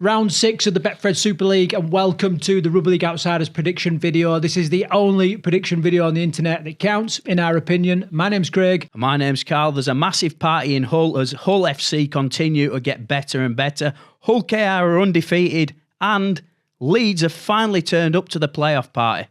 Round 6 of the BetFred Super League, and welcome to the Rugby League Outsiders prediction video. This is the only prediction video on the internet that counts, in our opinion. My name's Craig. My name's Karl. There's a massive party in Hull as Hull FC continue to get better and better. Hull KR are undefeated, and Leeds have finally turned up to the playoff party.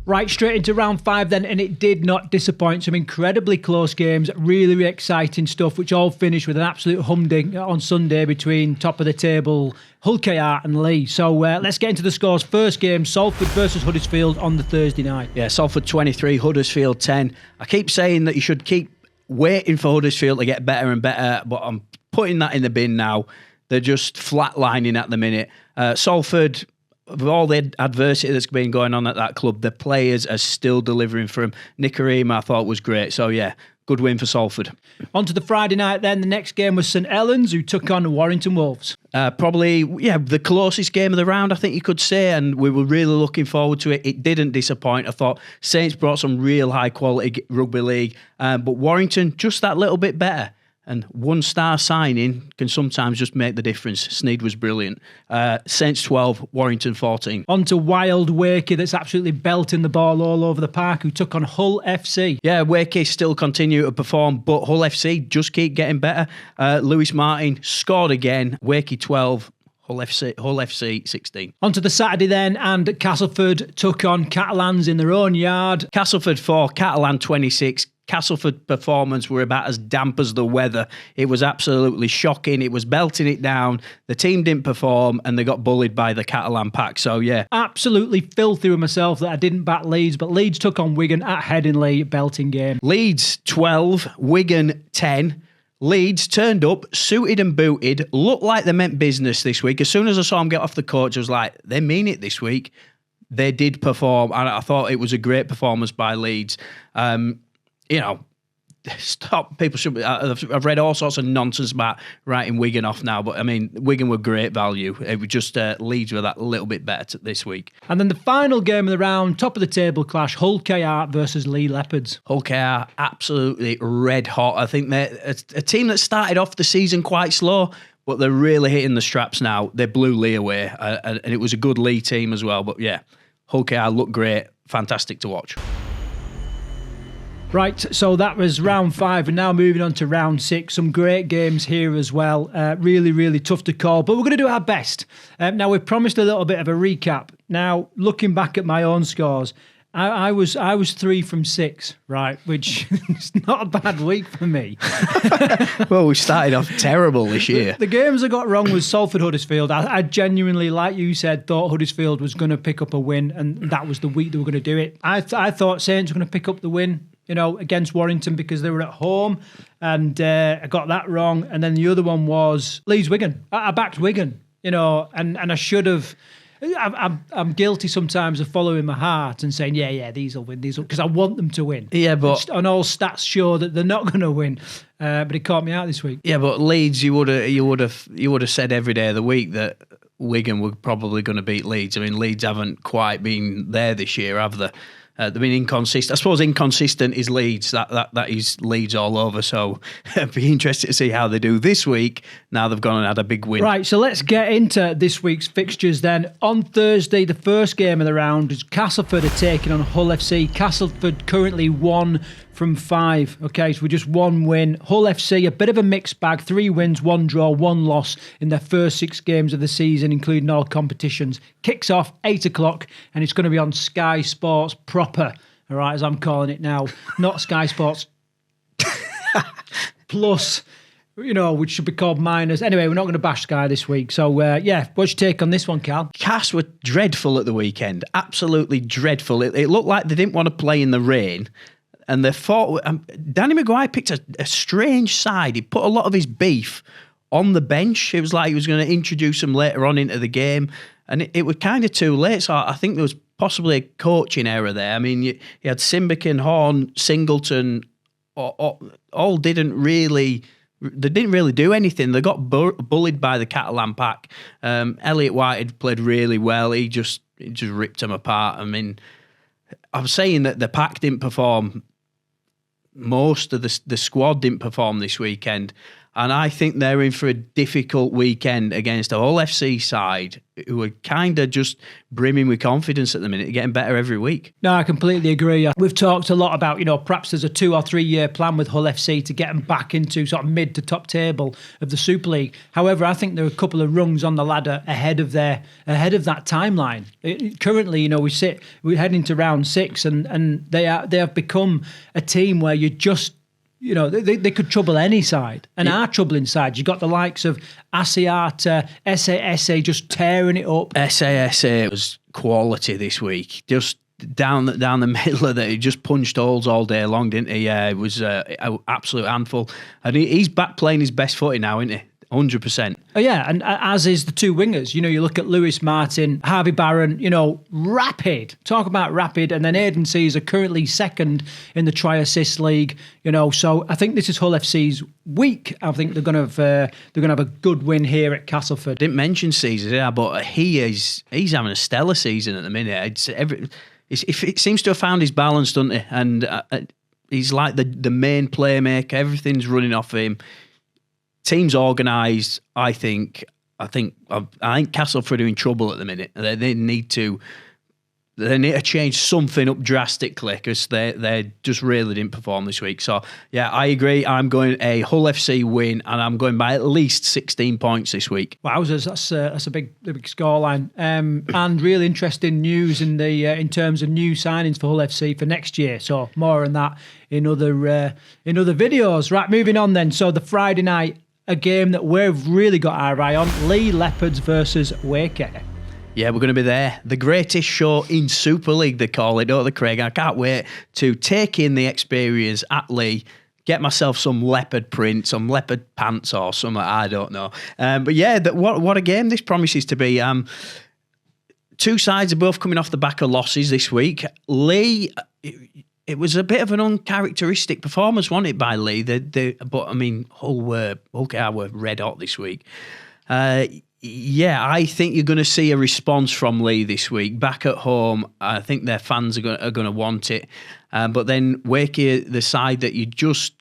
Right, straight into round 5 then, and it did not disappoint. Some incredibly close games, really exciting stuff, which all finished with an absolute humding on Sunday between top of the table Hull KR and Leeds. So let's get into the scores. First game, Salford versus Huddersfield on the Thursday night. Yeah, Salford 23, Huddersfield 10. I keep saying that you should keep waiting for Huddersfield to get better and better, but I'm putting that in the bin now. They're just flatlining at the minute. Salford, with all the adversity that's been going on at that club, the players are still delivering for him. Nicarima, I thought, was great. So, yeah, good win for Salford. On to the Friday night then. The next game was St Helens, who took on Warrington Wolves. Probably, the closest game of the round, I think you could say, and we were really looking forward to it. It didn't disappoint. I thought Saints brought some real high-quality rugby league, but Warrington, just that little bit better. And one-star signing can sometimes just make the difference. Sneed was brilliant. Saints 12, Warrington 14. On to wild Wakey, that's absolutely belting the ball all over the park, who took on Hull FC. Yeah, Wakey still continue to perform, but Hull FC just keep getting better. Lewis Martin scored again. Wakey 12, Hull FC 16. On to the Saturday then, and Castleford took on Catalans in their own yard. Castleford 4, Catalan 26. Castleford performance were about as damp as the weather. It was absolutely shocking. It was belting it down. The team didn't perform and they got bullied by the Catalan pack. So, yeah. Absolutely filthy with myself that I didn't back Leeds, but Leeds took on Wigan at Headingley, belting game. Leeds 12, Wigan 10. Leeds turned up, suited and booted, looked like they meant business this week. As soon as I saw them get off the coach, I was like, they mean it this week. They did perform, and I thought it was a great performance by Leeds. Stop. People should. I've read all sorts of nonsense about writing Wigan off now, but I mean, Wigan were great value. It was just Leeds were that little bit better this week. And then the final game of the round, top of the table clash, Hull KR versus Leigh Leopards. Hull KR absolutely red hot. I think they're a team that started off the season quite slow, but they're really hitting the straps now. They blew Leigh away, and it was a good Leigh team as well. But yeah, Hull KR looked great, fantastic to watch. Right, so that was round 5, and now moving on to round 6. Some great games here as well. Really tough to call, but we're going to do our best. Now, we've promised a little bit of a recap. Now, looking back at my own scores, I was 3 from 6, right, which is not a bad week for me. Well, we started off terrible this year. The games I got wrong was Salford Huddersfield. I genuinely, like you said, thought Huddersfield was going to pick up a win, and that was the week they were going to do it. I thought Saints were going to pick up the win, against Warrington because they were at home, and I got that wrong. And then the other one was Leeds Wigan. I backed Wigan, and I should have. I'm guilty sometimes of following my heart and saying, yeah, these will win, because I want them to win. Yeah, but and all stats show that they're not going to win. But it caught me out this week. Yeah, but Leeds, you would have said every day of the week that Wigan were probably going to beat Leeds. I mean, Leeds haven't quite been there this year, have they? They've been inconsistent. I suppose inconsistent is Leeds. That is Leeds all over. So it'd be interesting to see how they do this week. Now they've gone and had a big win. Right, so let's get into this week's fixtures then. On Thursday, the first game of the round is Castleford are taking on Hull FC. Castleford currently 1 from 5. Okay, so we're just 1 win. Hull FC, a bit of a mixed bag. 3 wins, 1 draw, 1 loss in their first 6 games of the season, including all competitions. Kicks off 8 o'clock, and it's going to be on Sky Sports proper. All right, as I'm calling it now, not Sky Sports Plus, which should be called Minors. Anyway, we're not going to bash Sky this week. So, what's your take on this one, Karl? Cass were dreadful at the weekend. Absolutely dreadful. It looked like they didn't want to play in the rain. And they fought. Danny Maguire picked a strange side. He put a lot of his beef on the bench. It was like he was going to introduce them later on into the game. And it was kind of too late. So I think there was possibly a coaching error there. I mean, you had Simbican, Horn, Singleton, all didn't really... They didn't really do anything. They got bullied by the Catalan pack. Elliot White had played really well. He just ripped them apart. I mean, I'm saying that the pack didn't perform. Most of the squad didn't perform this weekend. And I think they're in for a difficult weekend against a Hull FC side who are kind of just brimming with confidence at the minute, getting better every week. No, I completely agree. We've talked a lot about, perhaps there's a 2 or 3 year plan with Hull FC to get them back into sort of mid to top table of the Super League. However, I think there are a couple of rungs on the ladder ahead of that timeline. Currently, we're heading to round 6 and they have become a team where you just, they could trouble any side and are troubling sides. You've got the likes of Asiata, SA just tearing it up. SA was quality this week. Just down the middle of it. He just punched holes all day long, didn't he? Yeah, it was an absolute handful. And he's back playing his best footy now, isn't he? 100%. Oh, yeah, and as is the 2 wingers. You look at Lewis Martin, Harvey Barron, rapid. Talk about rapid. And then Aidan Caesar currently 2nd in the try-assist league. So I think this is Hull FC's week. I think they're going to have a good win here at Castleford. Didn't mention Caesar, yeah, but he's having a stellar season at the minute. It seems to have found his balance, doesn't he? And he's like the main playmaker. Everything's running off him. Team's organised. I think Castleford are in trouble at the minute. They need to change something up drastically because they just really didn't perform this week. So yeah, I agree. I'm going a Hull FC win, and I'm going by at least 16 points this week. Wowzers, that's a big scoreline. And really interesting news in terms of new signings for Hull FC for next year. So more on that in other videos. Right, moving on then. So the Friday night. A game that we've really got our eye on, Leigh Leopards versus Wakey. Yeah, we're going to be there. The greatest show in Super League, they call it, don't they, Craig? I can't wait to take in the experience at Leigh, get myself some leopard print, some leopard pants or something, I don't know. But yeah, what a game this promises to be. 2 sides are both coming off the back of losses this week. Leigh... It was a bit of an uncharacteristic performance, wasn't it, by Leigh? But I mean, Hull were red hot this week. Yeah, I think you're going to see a response from Leigh this week. Back at home, I think their fans are going to want it. But then Wakey, the side that you just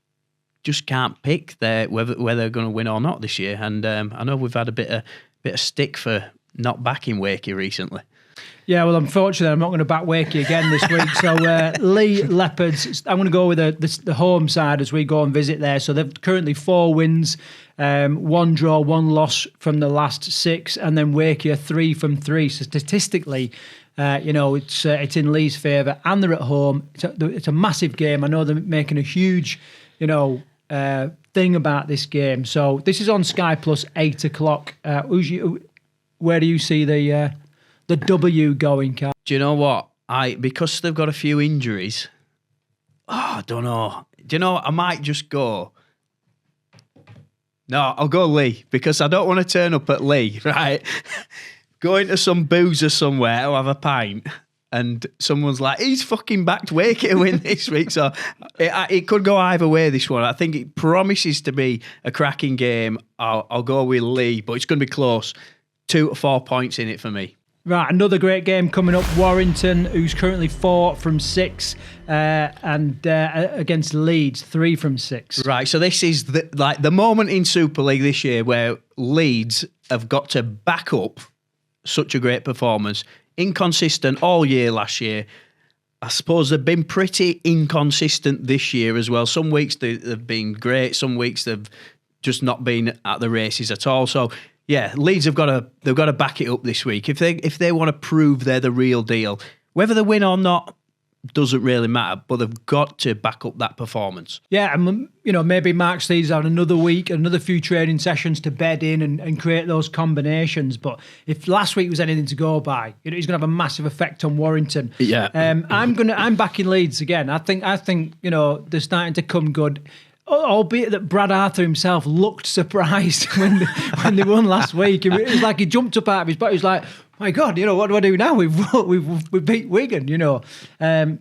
can't pick whether they're going to win or not this year. And I know we've had a bit of stick for not backing Wakey recently. Yeah, well, unfortunately, I'm not going to back Wakey again this week. So Leigh Leopards, I'm going to go with the home side as we go and visit there. So they've currently 4 wins, 1 draw, 1 loss from the last 6, and then Wakey are 3 from 3. So statistically, it's in Leigh's favour, and they're at home. It's a massive game. I know they're making a huge, thing about this game. So this is on Sky Plus, 8 o'clock. Where do you see the W going, Karl? Do you know what? Because they've got a few injuries, I don't know. Do you know what? I might just go. No, I'll go Leigh because I don't want to turn up at Leigh, right? Going to some boozer somewhere to have a pint and someone's like, he's fucking backed Wakey to win this week. So it could go either way, this one. I think it promises to be a cracking game. I'll go with Leigh, but it's going to be close. 2 to 4 points in it for me. Right, another great game coming up. Warrington, who's currently 4 from 6, and against Leeds, 3 from 6. Right, so this is the moment in Super League this year where Leeds have got to back up such a great performance. Inconsistent all year last year. I suppose they've been pretty inconsistent this year as well. Some weeks they've been great. Some weeks they've just not been at the races at all. So yeah, Leeds they've got to back it up this week if they want to prove they're the real deal. Whether they win or not doesn't really matter, but they've got to back up that performance. Yeah, and maybe Mark Steve's had another week, another few training sessions to bed in and create those combinations. But if last week was anything to go by, he's going to have a massive effect on Warrington. Yeah, I'm backing Leeds again. I think they're starting to come good. Albeit that Brad Arthur himself looked surprised when they won last week. It was like he jumped up out of his butt. He was like, my God, what do I do now? We've beat Wigan,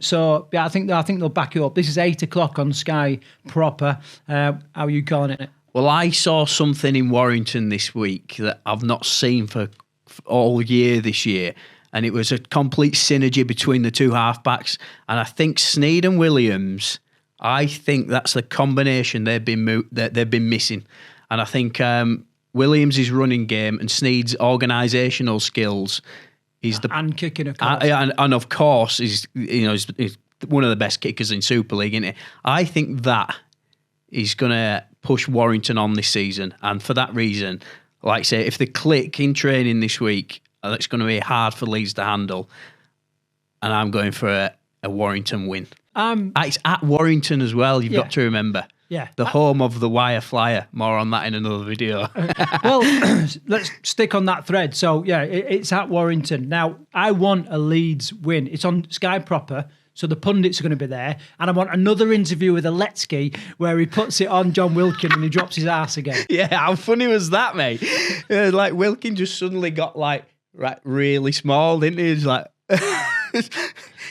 So yeah, I think they'll back it up. This is 8:00 on Sky proper. How are you calling it? Well, I saw something in Warrington this week that I've not seen for all year this year, and it was a complete synergy between the two halfbacks. And I think Sneyd and Williams. I think that's the combination they've been missing, and I think Williams' running game and Sneyd's organisational skills and kicking, of course, and of course he's one of the best kickers in Super League, isn't he? I think that is going to push Warrington on this season, and for that reason, like I say, if they click in training this week, it's going to be hard for Leeds to handle, and I'm going for a Warrington win. It's at Warrington as well, you've got to remember. Yeah. The home of the wire flyer. More on that in another video. Well, let's stick on that thread. So, yeah, it's at Warrington. Now, I want a Leeds win. It's on Sky proper, so the pundits are going to be there. And I want another interview with Aletsky where he puts it on John Wilkin and he drops his ass again. Yeah, how funny was that, mate? Like, Wilkin just suddenly got, really small, didn't he? He was like...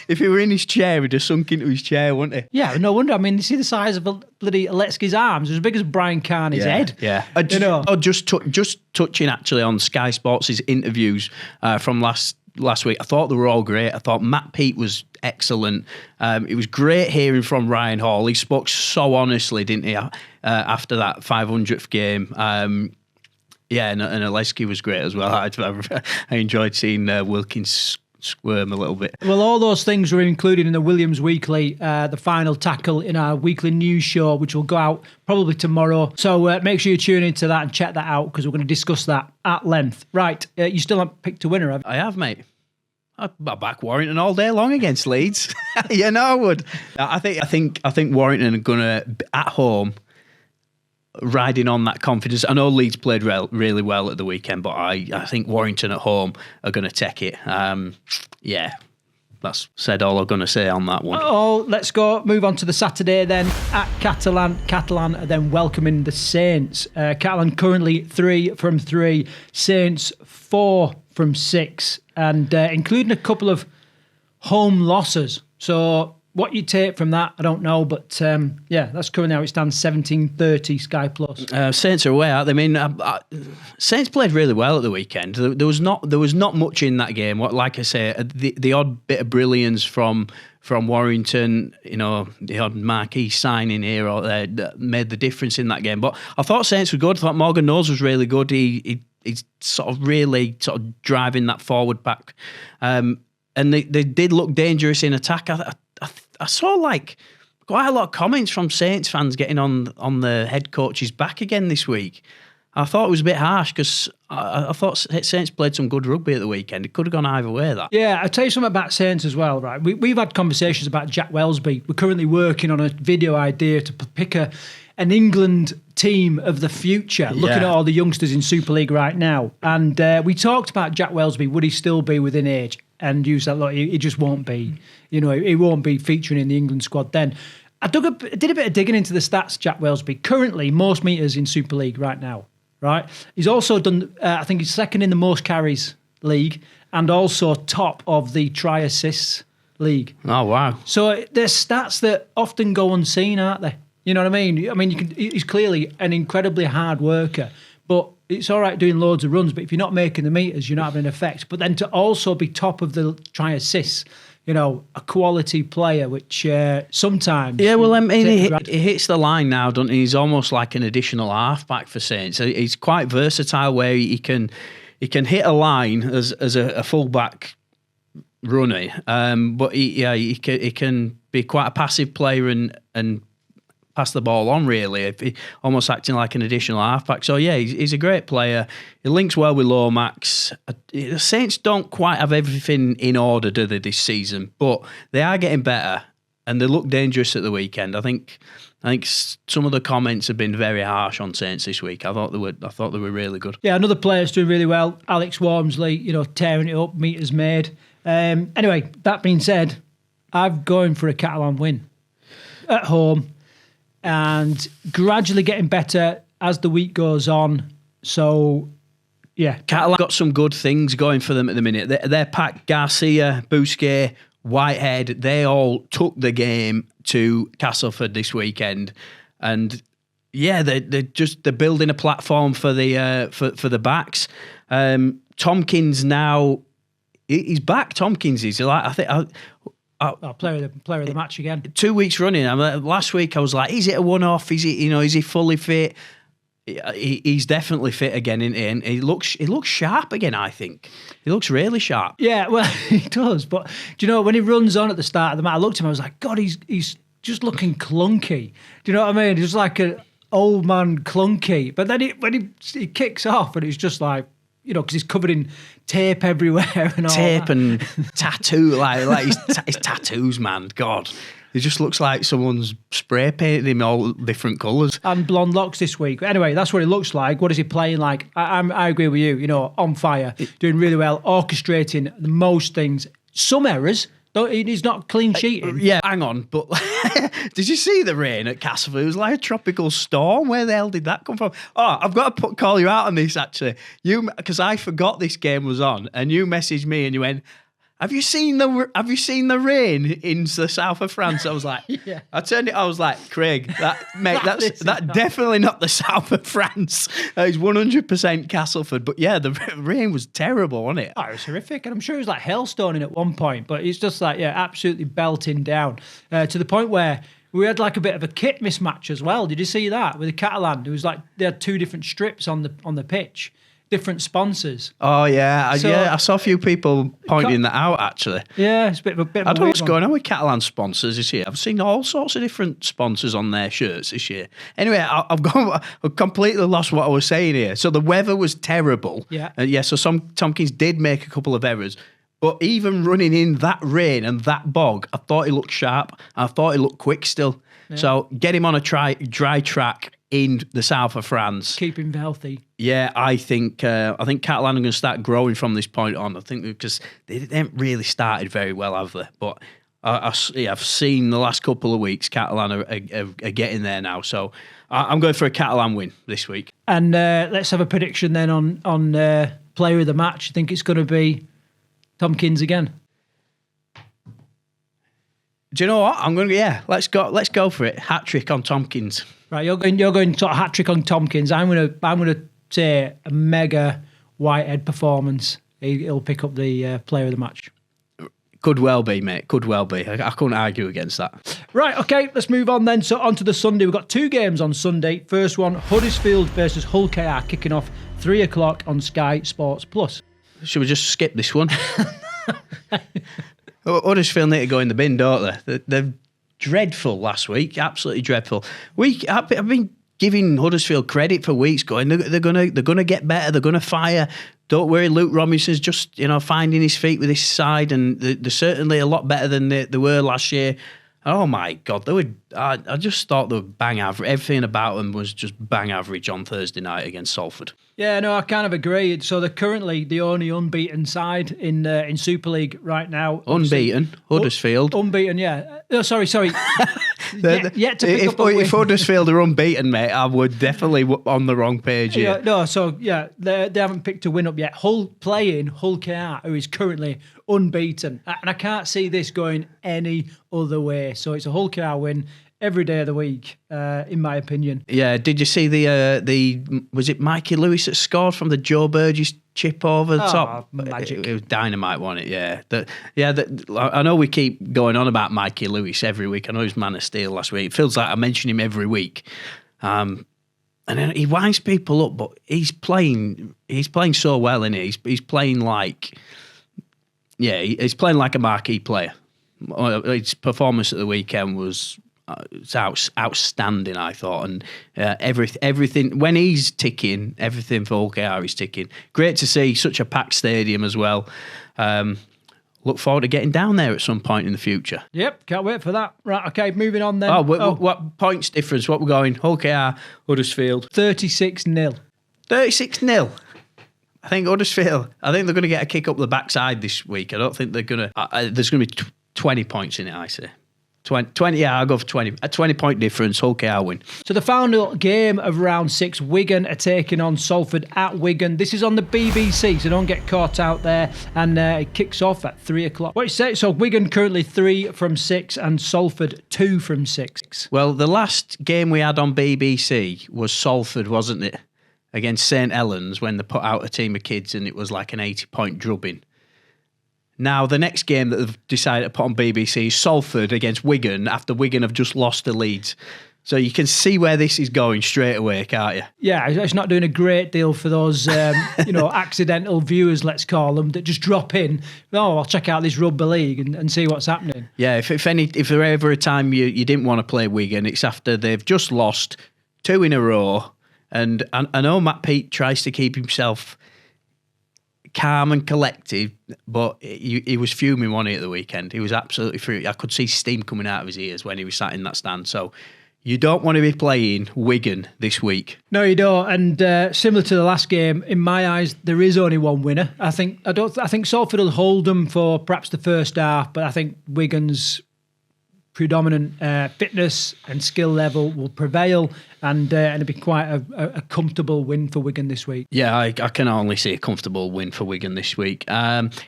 If he were in his chair, he'd have sunk into his chair, wouldn't he? Yeah, no wonder. I mean, you see the size of bloody Aletsky's arms. They're as big as Brian Carney's head. Yeah. Just touching actually on Sky Sports' interviews from last week. I thought they were all great. I thought Matt Peake was excellent. It was great hearing from Ryan Hall. He spoke so honestly, didn't he, after that 500th game. Yeah, and Aletsky was great as well. I enjoyed seeing Wilkins squirm a little bit. Well, all those things were included in the Williams Weekly, the final tackle in our weekly news show, which will go out probably tomorrow. So make sure you tune into that and check that out because we're going to discuss that at length. Right, you still haven't picked a winner, have you? I have, mate. I'll back Warrington all day long against Leeds. I would. I think Warrington are going to, at home, riding on that confidence. I know Leeds played really well at the weekend, but I think Warrington at home are going to take it. That's said all I'm going to say on that one. Oh, let's move on to the Saturday then at Catalan. Catalan are then welcoming the Saints. Catalan currently 3 from 3, Saints 4 from 6, and including a couple of home losses. So what you take from that, I don't know, but that's currently how it stands, 17:30 Sky Plus. Saints are away, aren't they? I mean, Saints played really well at the weekend. There was not much in that game. Like I say, the odd bit of brilliance from Warrington, the odd marquee signing here or there that made the difference in that game. But I thought Saints were good. I thought Morgan Knowles was really good. He's sort of really driving that forward pack, and they did look dangerous in attack. I saw quite a lot of comments from Saints fans getting on the head coach's back again this week. I thought it was a bit harsh because I thought Saints played some good rugby at the weekend. It could have gone either way, that. Yeah, I'll tell you something about Saints as well, right? We've had conversations about Jack Welsby. We're currently working on a video idea to pick an England team of the future, looking at all the youngsters in Super League right now. And we talked about Jack Welsby. Would he still be within age? And you said, look, he just won't be. He won't be featuring in the England squad then. I did a bit of digging into the stats, Jack Welsby. Currently, most metres in Super League right now, right? He's also done, I think he's second in the most carries league and also top of the try assists league. Oh, wow. So there's stats that often go unseen, aren't they? You know what I mean? He's clearly an incredibly hard worker, but it's all right doing loads of runs, but if you're not making the metres, you're not having an effect. But then to also be top of the try assists, a quality player, which sometimes... Yeah, well, he hits the line now, doesn't he? He's almost like an additional halfback for Saints. He's quite versatile where he can hit a line as a fullback, runny, but he can be quite a passive player and pass the ball on, really, almost acting like an additional halfback. So, yeah, he's a great player. He links well with Lomax. The Saints don't quite have everything in order, do they, this season? But they are getting better, and they look dangerous at the weekend. I think some of the comments have been very harsh on Saints this week. I thought they were really good. Yeah, another player's doing really well. Alex Walmsley, tearing it up, meters made. Anyway, that being said, I'm going for a Catalan win at home, and gradually getting better as the week goes on. So, yeah. Catalan got some good things going for them at the minute. Their pack, Garcia, Busquets, Whitehead, they all took the game to Castleford this weekend. And, yeah, they're building a platform for the backs. Tompkins now, he's back, Tompkins. He's like, I think... player of the match again. 2 weeks running. Last week I was like, is it a one-off? Is he fully fit? He's definitely fit again, isn't he? And he looks sharp again, I think. He looks really sharp. Yeah, well, he does. But do you know, when he runs on at the start of the match, I looked at him, I was like, God, he's just looking clunky. Do you know what I mean? He's like an old man clunky. But then when he kicks off, and it's just like, because he's covered in tape everywhere and all tape that. And tattoo, like his tattoos, man. God, he just looks like someone's spray painted him all different colours. And blonde locks this week. Anyway, that's what he looks like. What is he playing like? I agree with you. On fire, doing really well, orchestrating the most things. Some errors. He's not clean sheeting. Yeah, hang on, but did you see the rain at Castleford? It was like a tropical storm. Where the hell did that come from? Oh, I've got to call you out on this, actually. Because I forgot this game was on, and you messaged me and you went, Have you seen the rain in the south of France? I was like, yeah. I turned it. I was like, Craig, that's definitely not the south of France. It's 100% Castleford. But yeah, the rain was terrible, wasn't it? Oh, it was horrific, and I'm sure it was like hailstoning at one point. But it's just like, absolutely belting down to the point where we had like a bit of a kit mismatch as well. Did you see that with the Catalan? It was like they had two different strips on the pitch. Different sponsors. Oh yeah, I saw a few people pointing that out actually. Yeah, it's a bit of a I don't know what's going on with Catalan sponsors this year. I've seen all sorts of different sponsors on their shirts this year. Anyway, I've completely lost what I was saying here. So the weather was terrible. Yeah. So Tompkins did make a couple of errors. But even running in that rain and that bog, I thought he looked sharp. I thought he looked quick still. Yeah. So get him on a dry track in the south of France. Keep him healthy. Yeah, I think Catalan are going to start growing from this point on. I think because they haven't really started very well, have they? But I've seen the last couple of weeks Catalan are getting there now. So I'm going for a Catalan win this week. And let's have a prediction then on player of the match. I think it's going to be Tompkins again. Do you know what? I'm going to let's go for it. Hat trick on Tompkins. Right, you're going sort of hat trick on Tompkins. I'm gonna say a mega Whitehead performance. He'll pick up the player of the match. Could well be, mate. Could well be. I couldn't argue against that. Right, okay, let's move on then. So on to the Sunday. We've got two games on Sunday. First one, Huddersfield versus Hull KR, kicking off 3:00 on Sky Sports Plus. Should we just skip this one? Huddersfield need to go in the bin, don't they? They're dreadful last week, absolutely dreadful. I've been giving Huddersfield credit for weeks, going they're gonna get better, they're gonna fire. Don't worry, Luke Robinson's just finding his feet with his side, and they're certainly a lot better than they were last year. Oh my God, I just thought they were bang average. Everything about them was just bang average on Thursday night against Salford. Yeah, no, I kind of agree. So they're currently the only unbeaten side in Super League right now. Unbeaten, Huddersfield. Unbeaten, yeah. Oh, sorry. Yet to pick up a win. If Huddersfield are unbeaten, mate, I would definitely on the wrong page here. They haven't picked a win up yet. Hull KR, who is currently unbeaten, and I can't see this going any other way. So it's a Hull KR win every day of the week, in my opinion. Yeah, did you see the was it Mikey Lewis that scored from the Joe Burgess chip over the top? Magic. It was dynamite, wasn't it? Yeah. I know we keep going on about Mikey Lewis every week. I know he was Man of Steel last week. It feels like I mention him every week. And then he winds people up, but he's playing so well, isn't he? He's playing like Yeah, he's playing like a marquee player. His performance at the weekend was outstanding, I thought, and everything when he's ticking, everything for OKR is ticking. Great to see such a packed stadium as well. Look forward to getting down there at some point in the future. Yep, can't wait for that. Right, okay, moving on then. What points difference? What we're going? OKR, Huddersfield. 36-0. 36-0. I think Huddersfield, they're going to get a kick up the backside this week. I don't think they're going to... there's going to be 20 points in it, I say. 20, yeah, I'll go for 20. A 20-point difference, OKR win. So the final game of round 6, Wigan are taking on Salford at Wigan. This is on the BBC, so don't get caught out there. And it kicks off at 3 o'clock. What you say? So Wigan currently 3 from 6 and Salford 2 from 6. Well, the last game we had on BBC was Salford, wasn't it? Against St Helens, when they put out a team of kids and it was like an 80-point drubbing. Now, the next game that they've decided to put on BBC is Salford against Wigan after Wigan have just lost to Leeds. So you can see where this is going straight away, can't you? Yeah, it's not doing a great deal for those, accidental viewers, let's call them, that just drop in. Oh, I'll check out this Rugby League and see what's happening. Yeah, if there ever a time you didn't want to play Wigan, it's after they've just lost 2 in a row. And I know Matt Peake tries to keep himself calm and collected, but he was fuming, wasn't he, at the weekend? He was absolutely furious. I could see steam coming out of his ears when he was sat in that stand. So you don't want to be playing Wigan this week. No, you don't. And similar to the last game, in my eyes, there is only one winner. I think Salford will hold them for perhaps the first half, but I think Wigan's predominant fitness and skill level will prevail, and it'll be quite a comfortable win for Wigan this week. Yeah, I can only see a comfortable win for Wigan this week.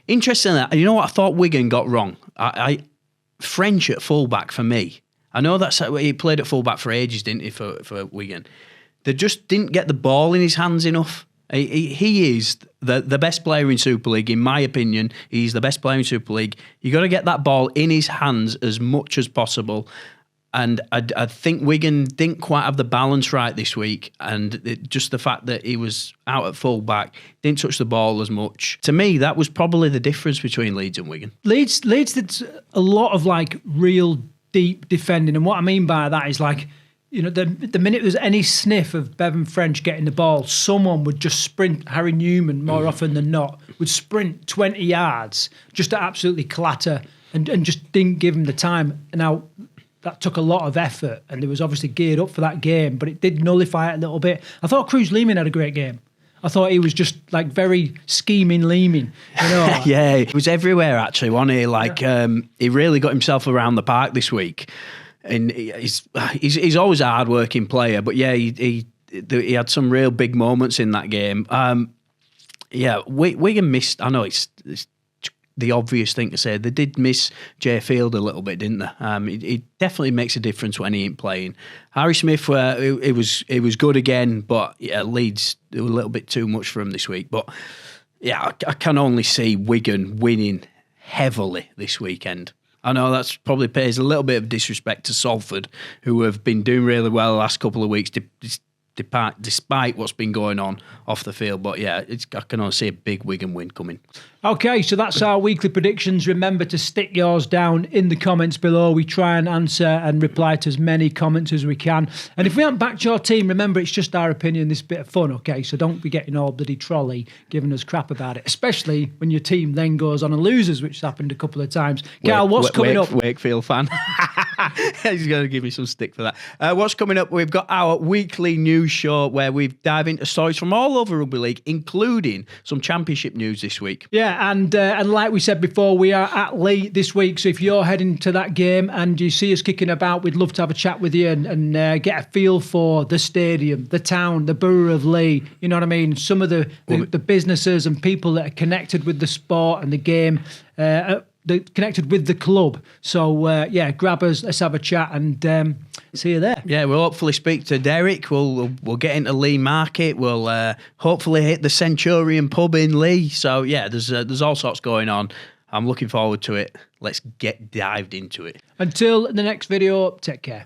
Interestingly, you know what I thought Wigan got wrong? French at fullback for me. I know he played at fullback for ages, didn't he, for Wigan? They just didn't get the ball in his hands enough. He is the best player in Super League, in my opinion. He's the best player in Super League. You got to get that ball in his hands as much as possible. And I think Wigan didn't quite have the balance right this week. And just the fact that he was out at full-back, didn't touch the ball as much. To me, that was probably the difference between Leeds and Wigan. Leeds did a lot of real deep defending. And what I mean by that is the minute there's any sniff of Bevan French getting the ball, someone would just sprint. Harry Newman, more often than not, would sprint 20 yards just to absolutely clatter and just didn't give him the time. Now, that took a lot of effort, and it was obviously geared up for that game, but it did nullify it a little bit. I thought Cruz Lehman had a great game. I thought he was just very scheming Lehman. Yeah, he was everywhere actually, wasn't he? He really got himself around the park this week. And he's always a hard-working player, but yeah, he had some real big moments in that game. Wigan missed. I know it's the obvious thing to say. They did miss Jay Field a little bit, didn't they? It definitely makes a difference when he ain't playing. Harry Smith, it was good again, but yeah, Leeds were a little bit too much for him this week. But yeah, I can only see Wigan winning heavily this weekend. I know that's probably pays a little bit of disrespect to Salford, who have been doing really well the last couple of weeks, despite what's been going on off the field. But yeah, I can only see a big Wigan win coming. Okay, so that's our weekly predictions. Remember to stick yours down in the comments below. We try and answer and reply to as many comments as we can. And if we haven't backed your team, remember it's just our opinion, this bit of fun, okay? So don't be getting all bloody trolley giving us crap about it, especially when your team then goes on and loses, which has happened a couple of times. Karl, what's coming up? Wakefield fan. He's going to give me some stick for that. What's coming up? We've got our weekly news show where we dive into stories from all over Rugby League, including some championship news this week. Yeah, and like we said before, we are at Leigh this week. So if you're heading to that game and you see us kicking about, we'd love to have a chat with you and get a feel for the stadium, the town, the borough of Leigh. You know what I mean? Some of the businesses and people that are connected with the sport and the game. Connected with the club. So, grab us, let's have a chat and see you there. Yeah, we'll hopefully speak to Derek. We'll get into Leigh Market. We'll hopefully hit the Centurion pub in Leigh. So, yeah, there's all sorts going on. I'm looking forward to it. Let's get dived into it. Until the next video, take care.